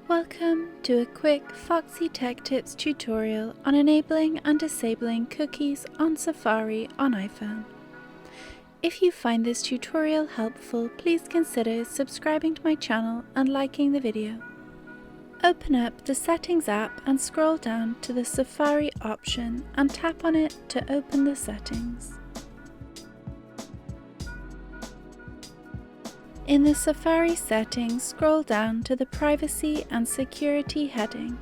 Welcome to a quick Foxy Tech Tips tutorial on enabling and disabling cookies on Safari on iPhone. If you find this tutorial helpful, please consider subscribing to my channel and liking the video. Open up the Settings app and scroll down to the Safari option and tap on it to open the settings. In the Safari settings, scroll down to the Privacy and Security heading,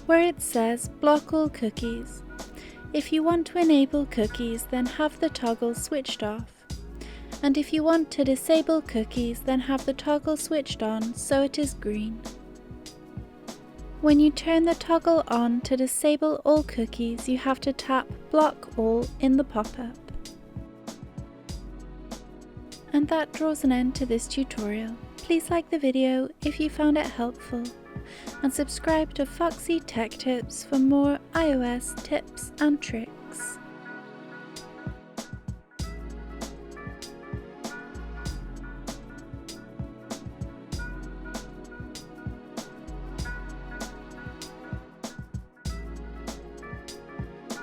where it says Block all cookies. If you want to enable cookies, then have the toggle switched off. And if you want to disable cookies, then have the toggle switched on so it is green. When you turn the toggle on to disable all cookies, you have to tap Block All in the pop-up. And that draws an end to this tutorial. Please like the video if you found it helpful, and subscribe to Foxy Tech Tips for more iOS tips and tricks.